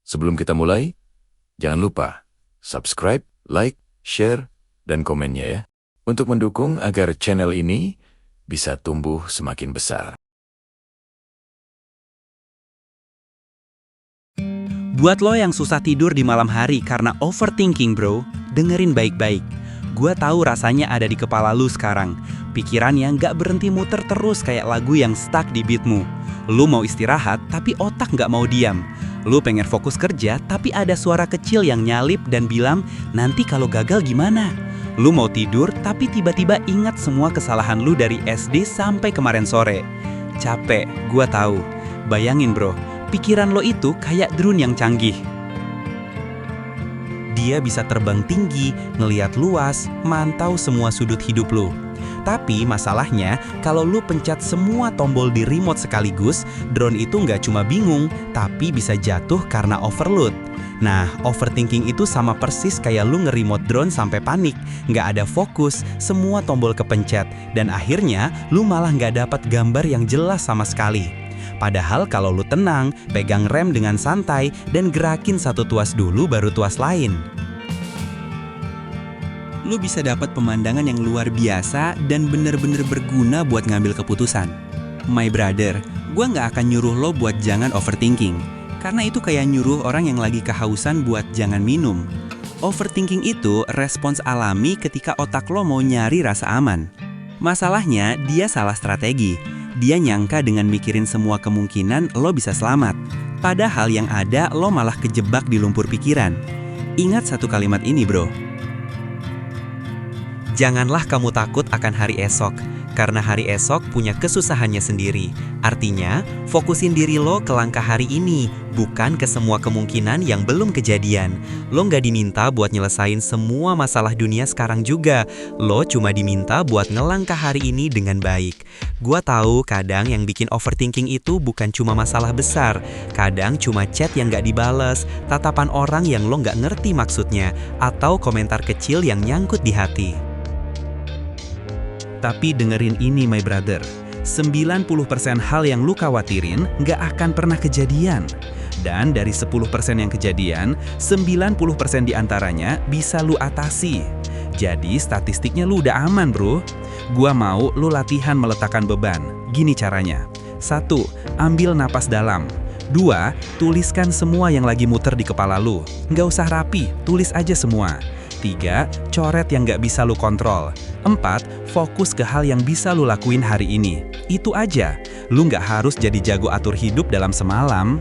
Sebelum kita mulai, jangan lupa subscribe, like, share, dan komennya ya. Untuk mendukung agar channel ini bisa tumbuh semakin besar. Buat lo yang susah tidur di malam hari karena overthinking bro, dengerin baik-baik. Gua tahu rasanya ada di kepala lu sekarang. Pikiran yang gak berhenti muter terus kayak lagu yang stuck di beatmu. Lu mau istirahat tapi otak gak mau diam. Lu pengen fokus kerja tapi ada suara kecil yang nyalip dan bilang, nanti kalau gagal gimana? Lu mau tidur tapi tiba-tiba ingat semua kesalahan lu dari SD sampai kemarin sore. Capek, gua tahu. Bayangin bro, pikiran lo itu kayak drone yang canggih. Dia bisa terbang tinggi, ngeliat luas, mantau semua sudut hidup lo. Tapi masalahnya, kalau lu pencet semua tombol di remote sekaligus, drone itu nggak cuma bingung, tapi bisa jatuh karena overload. Nah, overthinking itu sama persis kayak lu nge-remote drone sampai panik, nggak ada fokus, semua tombol kepencet, dan akhirnya lu malah nggak dapat gambar yang jelas sama sekali. Padahal kalau lu tenang, pegang rem dengan santai, dan gerakin satu tuas dulu baru tuas lain, lu bisa dapat pemandangan yang luar biasa dan bener-bener berguna buat ngambil keputusan. My brother, gua nggak akan nyuruh lo buat jangan overthinking, karena itu kayak nyuruh orang yang lagi kehausan buat jangan minum. Overthinking itu respons alami ketika otak lo mau nyari rasa aman. Masalahnya, dia salah strategi. Dia nyangka dengan mikirin semua kemungkinan lo bisa selamat. Padahal yang ada lo malah kejebak di lumpur pikiran. Ingat satu kalimat ini bro. Janganlah kamu takut akan hari esok, karena hari esok punya kesusahannya sendiri. Artinya, fokusin diri lo ke langkah hari ini, bukan ke semua kemungkinan yang belum kejadian. Lo nggak diminta buat nyelesain semua masalah dunia sekarang juga. Lo cuma diminta buat ngelangkah hari ini dengan baik. Gua tahu kadang yang bikin overthinking itu bukan cuma masalah besar. Kadang cuma chat yang nggak dibales, tatapan orang yang lo nggak ngerti maksudnya, atau komentar kecil yang nyangkut di hati. Tapi dengerin ini my brother, 90% hal yang lu khawatirin nggak akan pernah kejadian. Dan dari 10% yang kejadian, 90% diantaranya bisa lu atasi. Jadi statistiknya lu udah aman bro. Gua mau lu latihan meletakkan beban. Gini caranya. 1. Ambil napas dalam. 2. Tuliskan semua yang lagi muter di kepala lu. Nggak usah rapi, tulis aja semua. 3. Coret yang nggak bisa lu kontrol. 4. Fokus ke hal yang bisa lu lakuin hari ini. Itu aja. Lu nggak harus jadi jago atur hidup dalam semalam.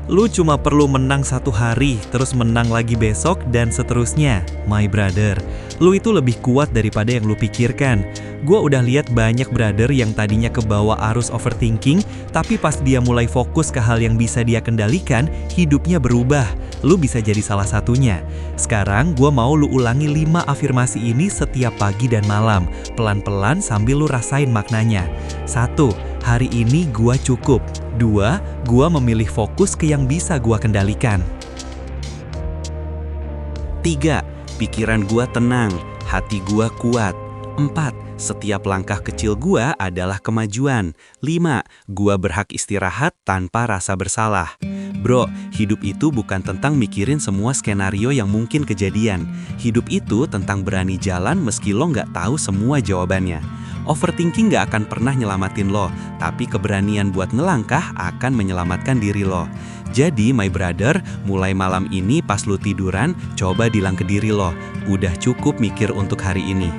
Lu cuma perlu menang satu hari, terus menang lagi besok, dan seterusnya. My brother, lu itu lebih kuat daripada yang lu pikirkan. Gua udah lihat banyak brother yang tadinya kebawa arus overthinking, tapi pas dia mulai fokus ke hal yang bisa dia kendalikan, hidupnya berubah. Lu bisa jadi salah satunya. Sekarang gua mau lu ulangi 5 afirmasi ini setiap pagi dan malam, pelan-pelan sambil lu rasain maknanya. 1. Hari ini gua cukup. 2. Gua memilih fokus ke yang bisa gua kendalikan. 3. Pikiran gua tenang, hati gua kuat. 4. Setiap langkah kecil gua adalah kemajuan. 5. Gua berhak istirahat tanpa rasa bersalah. Bro, hidup itu bukan tentang mikirin semua skenario yang mungkin kejadian. Hidup itu tentang berani jalan meski lo nggak tahu semua jawabannya. Overthinking nggak akan pernah nyelamatin lo, tapi keberanian buat ngelangkah akan menyelamatkan diri lo. Jadi my brother, mulai malam ini pas lo tiduran, coba bilang ke diri lo, udah cukup mikir untuk hari ini.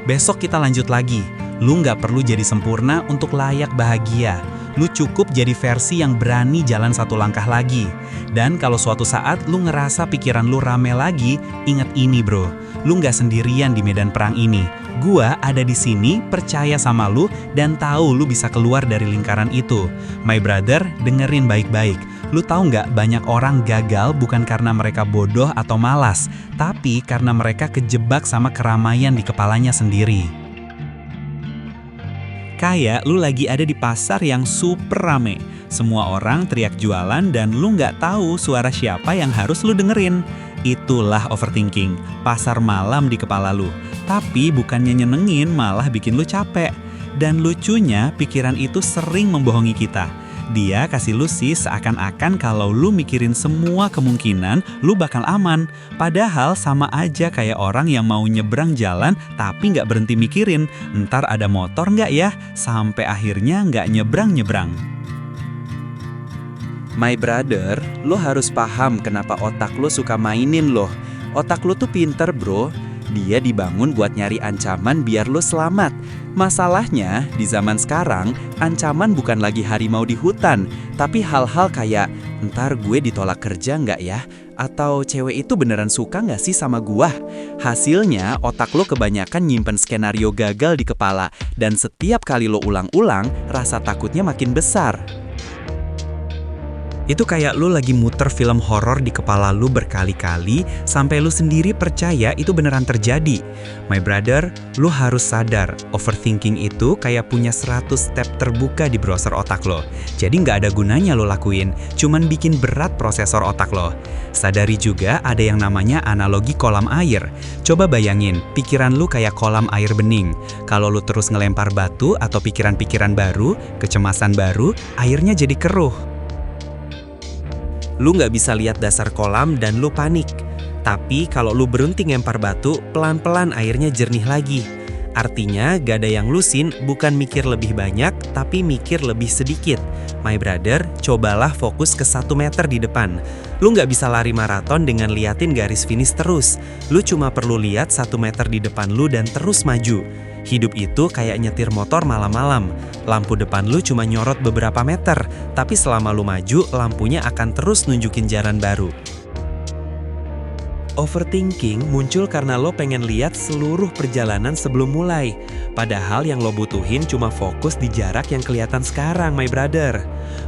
Besok kita lanjut lagi. Lu nggak perlu jadi sempurna untuk layak bahagia. Lu cukup jadi versi yang berani jalan satu langkah lagi. Dan kalau suatu saat lu ngerasa pikiran lu rame lagi, ingat ini bro, lu nggak sendirian di medan perang ini. Gua ada di sini, percaya sama lu, dan tahu lu bisa keluar dari lingkaran itu. My brother, dengerin baik-baik. Lu tahu nggak, banyak orang gagal bukan karena mereka bodoh atau malas, tapi karena mereka kejebak sama keramaian di kepalanya sendiri. Kayak lu lagi ada di pasar yang super rame. Semua orang teriak jualan dan lu nggak tahu suara siapa yang harus lu dengerin. Itulah overthinking, pasar malam di kepala lu. Tapi bukannya nyenengin, malah bikin lu capek. Dan lucunya, pikiran itu sering membohongi kita. Dia kasih lu sih seakan-akan kalau lu mikirin semua kemungkinan, lu bakal aman. Padahal sama aja kayak orang yang mau nyebrang jalan tapi nggak berhenti mikirin, ntar ada motor nggak ya? Sampai akhirnya nggak nyebrang-nyebrang. My brother, lo harus paham kenapa otak lo suka mainin lo. Otak lo tuh pinter bro. Dia dibangun buat nyari ancaman biar lo selamat. Masalahnya, di zaman sekarang, ancaman bukan lagi harimau di hutan, tapi hal-hal kayak, ntar gue ditolak kerja nggak ya? Atau cewek itu beneran suka nggak sih sama gua? Hasilnya, otak lo kebanyakan nyimpen skenario gagal di kepala, dan setiap kali lo ulang-ulang, rasa takutnya makin besar. Itu kayak lu lagi muter film horor di kepala lu berkali-kali sampai lu sendiri percaya itu beneran terjadi. My brother, lu harus sadar, overthinking itu kayak punya 100 step terbuka di browser otak lo. Jadi nggak ada gunanya lo lakuin, cuman bikin berat prosesor otak lo. Sadari juga ada yang namanya analogi kolam air. Coba bayangin, pikiran lu kayak kolam air bening. Kalau lu terus ngelempar batu atau pikiran-pikiran baru, kecemasan baru, airnya jadi keruh. Lu nggak bisa lihat dasar kolam dan lu panik. Tapi kalau lu berhenti ngelempar batu, pelan-pelan airnya jernih lagi. Artinya gak ada yang lusin, bukan mikir lebih banyak, tapi mikir lebih sedikit. My brother, cobalah fokus ke 1 meter di depan. Lu nggak bisa lari maraton dengan liatin garis finish terus. Lu cuma perlu lihat 1 meter di depan lu dan terus maju. Hidup itu kayak nyetir motor malam-malam. Lampu depan lu cuma nyorot beberapa meter, tapi selama lu maju, lampunya akan terus nunjukin jalan baru. Overthinking muncul karena lo pengen lihat seluruh perjalanan sebelum mulai. Padahal yang lo butuhin cuma fokus di jarak yang kelihatan sekarang, my brother.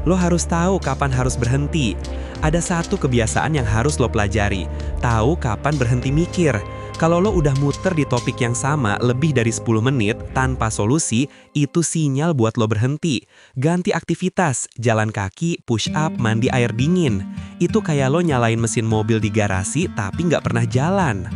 Lo harus tahu kapan harus berhenti. Ada satu kebiasaan yang harus lo pelajari. Tahu kapan berhenti mikir. Kalau lo udah muter di topik yang sama lebih dari 10 menit tanpa solusi, itu sinyal buat lo berhenti. Ganti aktivitas, jalan kaki, push up, mandi air dingin. Itu kayak lo nyalain mesin mobil di garasi tapi nggak pernah jalan.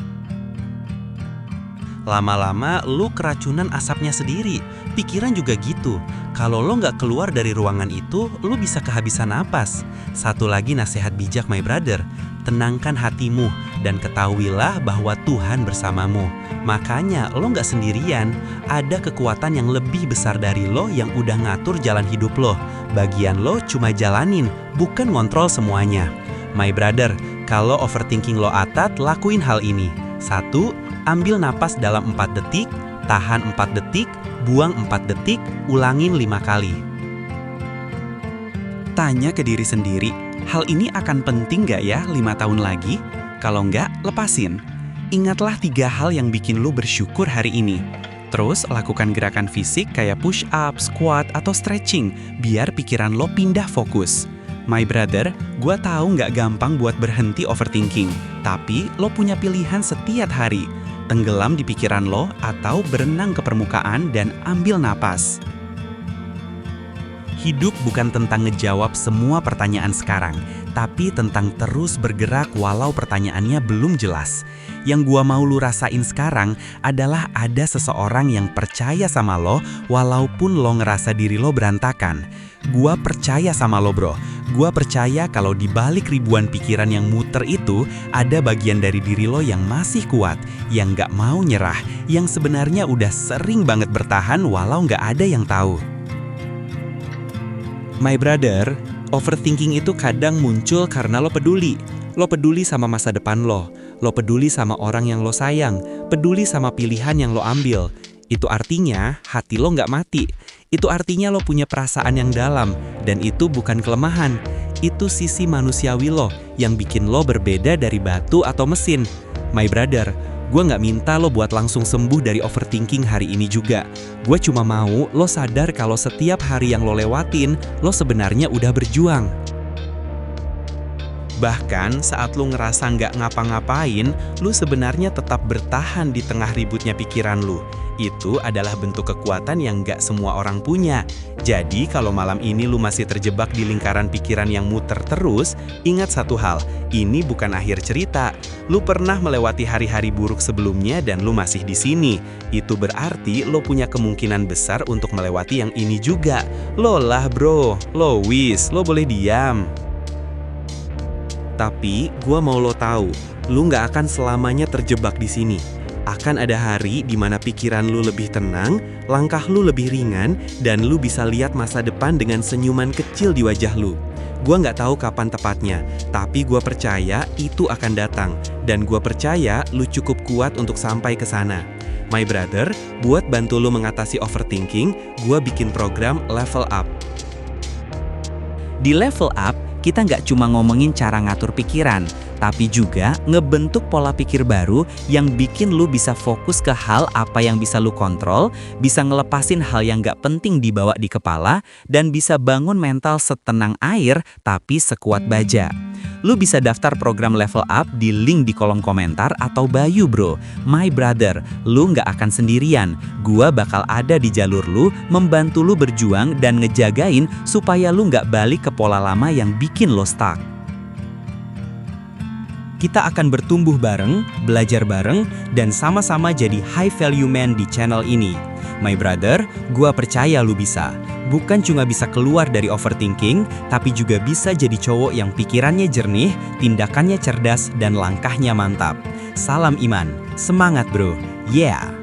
Lama-lama lo keracunan asapnya sendiri. Pikiran juga gitu. Kalau lo nggak keluar dari ruangan itu, lo bisa kehabisan napas. Satu lagi nasihat bijak, my brother. Tenangkan hatimu dan ketahuilah bahwa Tuhan bersamamu. Makanya lo nggak sendirian, ada kekuatan yang lebih besar dari lo yang udah ngatur jalan hidup lo. Bagian lo cuma jalanin, bukan ngontrol semuanya. My brother, kalau overthinking lo atat, lakuin hal ini. 1. Ambil napas dalam 4 detik, tahan 4 detik, buang 4 detik, ulangin 5 kali. Tanya ke diri sendiri, hal ini akan penting gak ya 5 tahun lagi? Kalau enggak, lepasin. Ingatlah 3 hal yang bikin lo bersyukur hari ini. Terus lakukan gerakan fisik kayak push up, squat, atau stretching, biar pikiran lo pindah fokus. My brother, gua tahu nggak gampang buat berhenti overthinking. Tapi lo punya pilihan setiap hari. Tenggelam di pikiran lo atau berenang ke permukaan dan ambil napas. Hidup bukan tentang ngejawab semua pertanyaan sekarang, tapi tentang terus bergerak walau pertanyaannya belum jelas. Yang gua mau lu rasain sekarang adalah ada seseorang yang percaya sama lo walaupun lo ngerasa diri lo berantakan. Gua percaya sama lo bro. Gua percaya kalau di balik ribuan pikiran yang muter itu ada bagian dari diri lo yang masih kuat, yang gak mau nyerah, yang sebenarnya udah sering banget bertahan walau gak ada yang tahu. My brother, overthinking itu kadang muncul karena lo peduli. Lo peduli sama masa depan lo. Lo peduli sama orang yang lo sayang. Peduli sama pilihan yang lo ambil. Itu artinya hati lo nggak mati. Itu artinya lo punya perasaan yang dalam. Dan itu bukan kelemahan. Itu sisi manusiawi lo yang bikin lo berbeda dari batu atau mesin. My brother, gue nggak minta lo buat langsung sembuh dari overthinking hari ini juga. Gue cuma mau lo sadar kalau setiap hari yang lo lewatin, lo sebenarnya udah berjuang. Bahkan saat lo ngerasa nggak ngapa-ngapain, lo sebenarnya tetap bertahan di tengah ributnya pikiran lo. Itu adalah bentuk kekuatan yang nggak semua orang punya. Jadi kalau malam ini lu masih terjebak di lingkaran pikiran yang muter terus, ingat satu hal, ini bukan akhir cerita. Lu pernah melewati hari-hari buruk sebelumnya dan lu masih di sini. Itu berarti lo punya kemungkinan besar untuk melewati yang ini juga. Lo lah bro, lo wis, lo boleh diam. Tapi gua mau lo tahu, lu nggak akan selamanya terjebak di sini. Akan ada hari di mana pikiran lu lebih tenang, langkah lu lebih ringan, dan lu bisa lihat masa depan dengan senyuman kecil di wajah lu. Gua nggak tahu kapan tepatnya, tapi gua percaya itu akan datang. Dan gua percaya lu cukup kuat untuk sampai ke sana. My brother, buat bantu lu mengatasi overthinking, gua bikin program Level Up. Di Level Up, kita nggak cuma ngomongin cara ngatur pikiran, tapi juga ngebentuk pola pikir baru yang bikin lu bisa fokus ke hal apa yang bisa lu kontrol, bisa ngelepasin hal yang nggak penting dibawa di kepala, dan bisa bangun mental setenang air tapi sekuat baja. Lu bisa daftar program Level Up di link di kolom komentar atau bio bro. My brother, lu nggak akan sendirian. Gua bakal ada di jalur lu, membantu lu berjuang dan ngejagain supaya lu nggak balik ke pola lama yang bikin lo stuck. Kita akan bertumbuh bareng, belajar bareng, dan sama-sama jadi high value man di channel ini. My brother, gua percaya lu bisa. Bukan cuma bisa keluar dari overthinking, tapi juga bisa jadi cowok yang pikirannya jernih, tindakannya cerdas, dan langkahnya mantap. Salam iman, semangat bro, yeah!